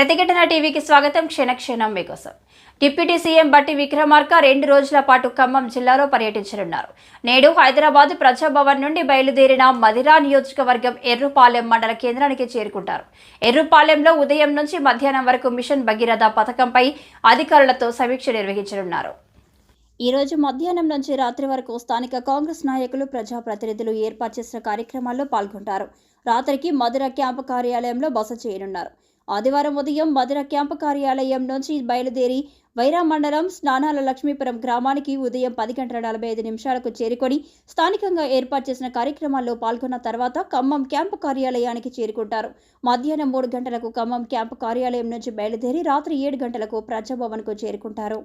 ప్రతిఘటన టీవీకి స్వాగతం. క్షణక్షణం మీకోసం. డిప్యూటీ సీఎం బట్టి విక్రమార్క 2 రోజుల పాటు ఖమ్మం జిల్లాలో పర్యటించనున్నారు. నేడు హైదరాబాద్ ప్రజాభవన్ నుండి బయలుదేరిన మదిరా నియోజకవర్గం ఎర్రుపాలెం మండల కేంద్రానికి చేరుకుంటారు. ఎర్రుపాలెంలో ఉదయం నుంచి మధ్యాహ్నం వరకు మిషన్ భగీరథ పథకంపై అధికారులతో సమీక్ష నిర్వహించనున్నారు. ఈ రోజు మధ్యాహ్నం నుంచి రాత్రి వరకు స్థానిక కాంగ్రెస్ నాయకులు, ప్రజాప్రతినిధులు ఏర్పాటు చేసిన కార్యక్రమాల్లో పాల్గొంటారు. రాత్రికి మదిరా క్యాంపు కార్యాలయంలో బస చేయనున్నారు. ఆదివారం ఉదయం మదిరా క్యాంపు కార్యాలయం నుంచి బయలుదేరి వైరా మండలం స్నానాల లక్ష్మీపురం గ్రామానికి ఉదయం 10:45 చేరుకొని స్థానికంగా ఏర్పాటు చేసిన కార్యక్రమాల్లో పాల్గొన్న తర్వాత ఖమ్మం క్యాంపు కార్యాలయానికి చేరుకుంటారు. మధ్యాహ్నం 3 గంటలకు ఖమ్మం క్యాంపు కార్యాలయం నుంచి బయలుదేరి రాత్రి 7 గంటలకు ప్రజాభవన్కు చేరుకుంటారు.